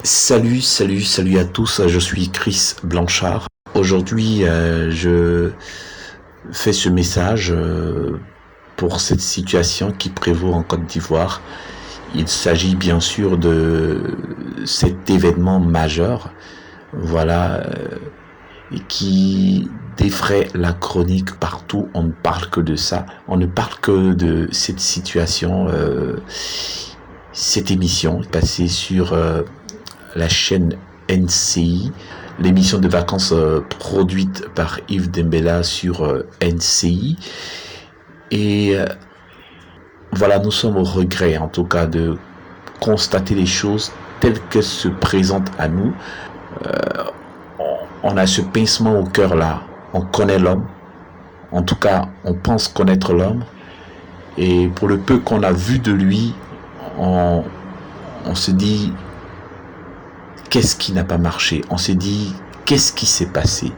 Salut à tous, je suis Chris Blanchard. Aujourd'hui, je fais ce message pour cette situation qui prévaut en Côte d'Ivoire. Il s'agit bien sûr de cet événement majeur, voilà, qui défraie la chronique partout. On ne parle que de ça, on ne parle que de cette situation. Cette émission est passée sur la chaîne NCI, l'émission de vacances produite par Yves Dembella sur NCI. Et voilà, nous sommes au regret en tout cas de constater les choses telles qu'elles se présentent à nous. On a ce pincement au cœur là, on connaît l'homme, en tout cas on pense connaître l'homme, et pour le peu qu'on a vu de lui, on se dit qu'est-ce qui n'a pas marché, on s'est dit qu'est-ce qui s'est passé.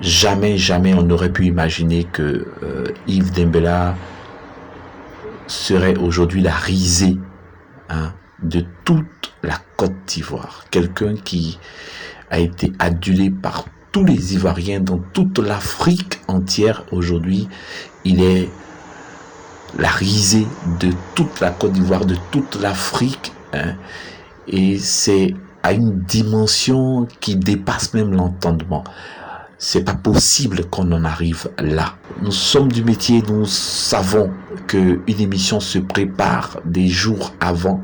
Jamais on n'aurait pu imaginer que Yves Dembella serait aujourd'hui la risée de toute la Côte d'Ivoire. Quelqu'un qui a été adulé par tous les Ivoiriens dans toute l'Afrique entière. Aujourd'hui, il est la risée de toute la Côte d'Ivoire, de toute l'Afrique. Et c'est à une dimension qui dépasse même l'entendement. C'est pas possible qu'on en arrive là. Nous sommes du métier, nous savons qu'une émission se prépare des jours avant.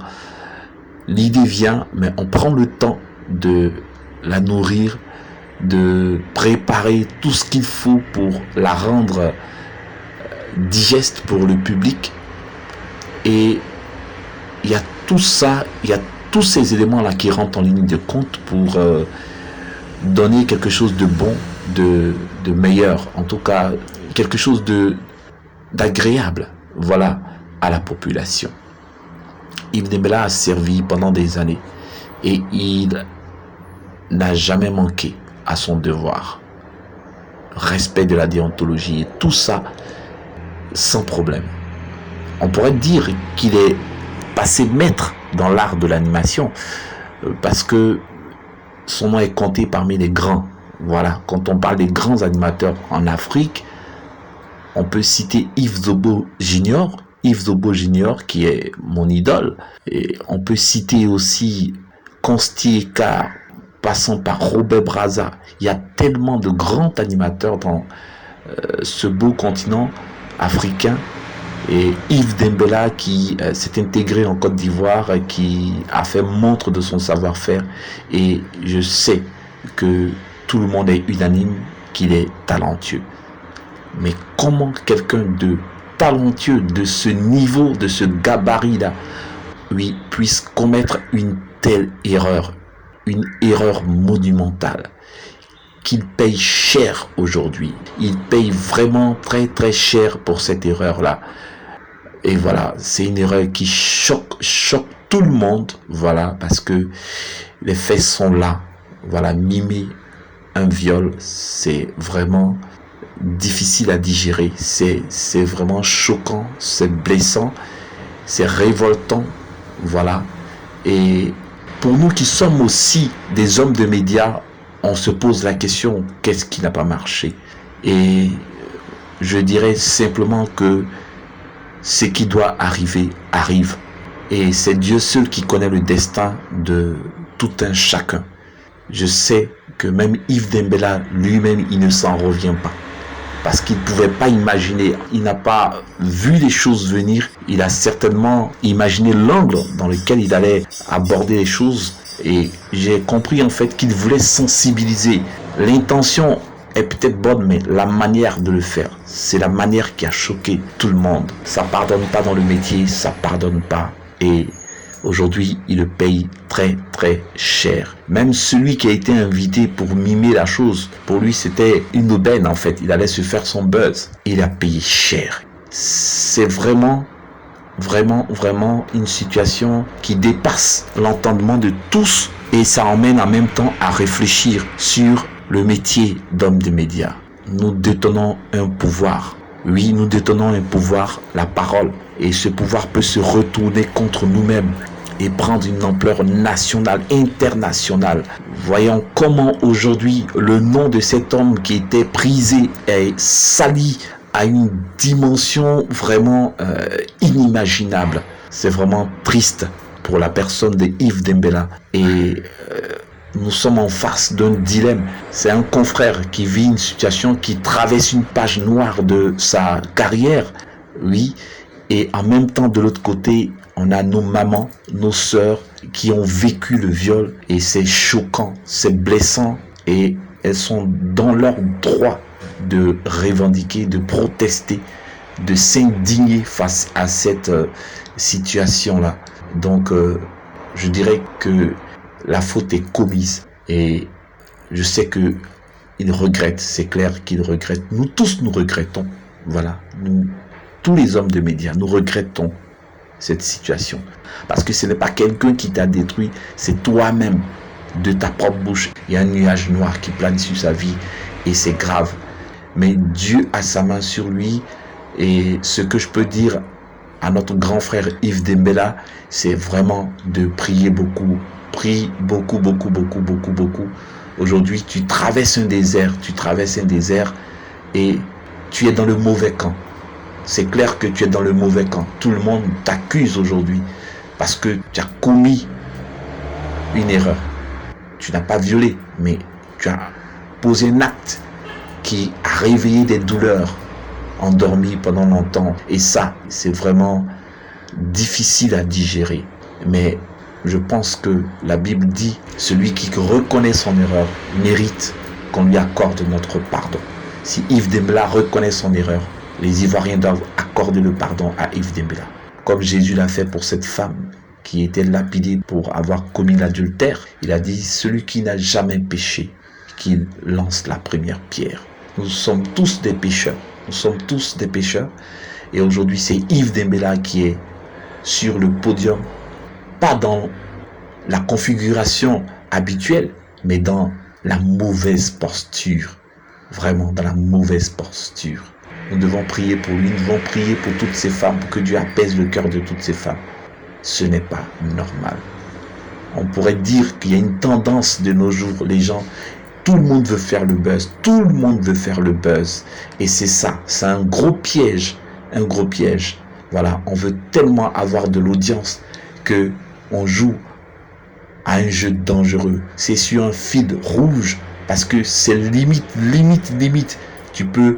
L'idée vient, mais on prend le temps de la nourrir, de préparer tout ce qu'il faut pour la rendre digeste pour le public. Et il y a tout ça, il y a tous ces éléments-là qui rentrent en ligne de compte pour donner quelque chose de bon, de meilleur, en tout cas quelque chose d'agréable, voilà, à la population. Yves Dembella a servi pendant des années et il n'a jamais manqué à son devoir. Respect de la déontologie et tout ça sans problème. On pourrait dire qu'il est passé maître dans l'art de l'animation parce que son nom est compté parmi les grands. Voilà, quand on parle des grands animateurs en Afrique, on peut citer Yves Zobo Junior qui est mon idole, et on peut citer aussi Consti Ekar, passant par Robert Brazza. Il y a tellement de grands animateurs dans ce beau continent africain. Et Yves Dembella qui s'est intégré en Côte d'Ivoire, qui a fait montre de son savoir-faire, et je sais que tout le monde est unanime qu'il est talentueux. Mais comment quelqu'un de talentueux, de ce niveau, de ce gabarit-là, oui, puisse commettre une telle erreur, une erreur monumentale, qu'il paye cher aujourd'hui. Il paye vraiment très cher pour cette erreur-là. Et voilà, c'est une erreur qui choque tout le monde, voilà, parce que les faits sont là. Voilà, mimer un viol, c'est vraiment difficile à digérer, c'est vraiment choquant, c'est blessant, c'est révoltant, voilà. Et pour nous qui sommes aussi des hommes de médias, on se pose la question, qu'est-ce qui n'a pas marché? Et je dirais simplement que ce qui doit arriver, arrive. Et c'est Dieu seul qui connaît le destin de tout un chacun. Je sais que même Yves Dembella lui-même, il ne s'en revient pas. Parce qu'il ne pouvait pas imaginer, il n'a pas vu les choses venir. Il a certainement imaginé l'angle dans lequel il allait aborder les choses. Et j'ai compris en fait qu'il voulait sensibiliser. L'intention est peut-être bonne, mais la manière de le faire, c'est la manière qui a choqué tout le monde. Ça pardonne pas dans le métier, ça pardonne pas. Et aujourd'hui, il le paye très cher. Même celui qui a été invité pour mimer la chose, pour lui c'était une aubaine en fait. Il allait se faire son buzz. Il a payé cher. C'est vraiment une situation qui dépasse l'entendement de tous, et ça emmène en même temps à réfléchir sur le métier d'homme de médias. Nous détenons un pouvoir. Oui, nous détenons un pouvoir, la parole. Et ce pouvoir peut se retourner contre nous-mêmes. et prendre une ampleur nationale, internationale. Voyons comment aujourd'hui le nom de cet homme qui était prisé est sali à une dimension vraiment inimaginable. C'est vraiment triste pour la personne de Yves Dembélé. Et nous sommes en face d'un dilemme. C'est un confrère qui vit une situation, qui traverse une page noire de sa carrière, oui, et en même temps de l'autre côté, on a nos mamans, nos sœurs qui ont vécu le viol, et c'est choquant, c'est blessant, et elles sont dans leur droit de revendiquer, de protester, de s'indigner face à cette situation-là. Donc, je dirais que la faute est commise, et je sais que il regrette, c'est clair qu'il regrette. Nous tous, nous regrettons. Voilà, nous, tous les hommes de médias, nous regrettons cette situation. Parce que ce n'est pas quelqu'un qui t'a détruit, c'est toi-même, de ta propre bouche. Il y a un nuage noir qui plane sur sa vie, et c'est grave. Mais Dieu a sa main sur lui, et ce que je peux dire à notre grand frère Yves Dembélé, c'est vraiment de prier beaucoup. Prie beaucoup, beaucoup, beaucoup, beaucoup, beaucoup. Aujourd'hui, tu traverses un désert, et tu es dans le mauvais camp. C'est clair que tu es dans le mauvais camp. Tout le monde t'accuse aujourd'hui parce que tu as commis une erreur. Tu n'as pas violé, mais tu as posé un acte qui a réveillé des douleurs endormies pendant longtemps. Et ça, c'est vraiment difficile à digérer. Mais je pense que la Bible dit, celui qui reconnaît son erreur mérite qu'on lui accorde notre pardon. Si Yves Dembélé reconnaît son erreur, les Ivoiriens doivent accorder le pardon à Yves Dembélé. Comme Jésus l'a fait pour cette femme qui était lapidée pour avoir commis l'adultère, il a dit, celui qui n'a jamais péché, qu'il lance la première pierre. Nous sommes tous des pécheurs. Nous sommes tous des pécheurs. Et aujourd'hui, c'est Yves Dembélé qui est sur le podium, pas dans la configuration habituelle, mais dans la mauvaise posture. Vraiment dans la mauvaise posture. Nous devons prier pour lui, nous devons prier pour toutes ces femmes, pour que Dieu apaise le cœur de toutes ces femmes. Ce n'est pas normal. On pourrait dire qu'il y a une tendance de nos jours, les gens, tout le monde veut faire le buzz, tout le monde veut faire le buzz. Et c'est ça, c'est un gros piège, un gros piège. Voilà, on veut tellement avoir de l'audience que on joue à un jeu dangereux. C'est sur un fil rouge parce que c'est limite. Tu peux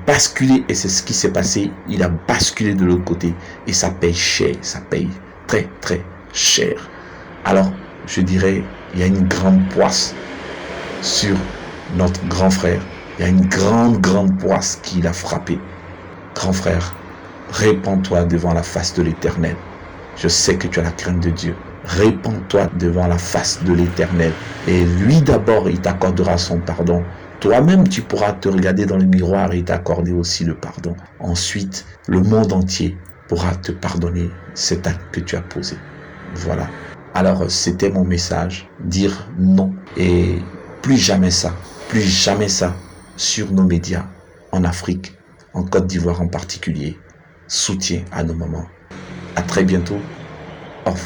basculer et c'est ce qui s'est passé. Il a basculé de l'autre côté et ça paye cher, ça paye très très cher. Alors, je dirais, il y a une grande poisse sur notre grand frère. Il y a une grande poisse qui l'a frappé. Grand frère, répands-toi devant la face de l'Éternel. Je sais que tu as la crainte de Dieu. Répands-toi devant la face de l'Éternel. Et lui d'abord, il t'accordera son pardon. Toi-même, tu pourras te regarder dans le miroir et t'accorder aussi le pardon. Ensuite, le monde entier pourra te pardonner cet acte que tu as posé. Voilà. Alors, c'était mon message. Dire non. Et plus jamais ça sur nos médias, en Afrique, en Côte d'Ivoire en particulier. Soutien à nos mamans. À très bientôt. Au revoir.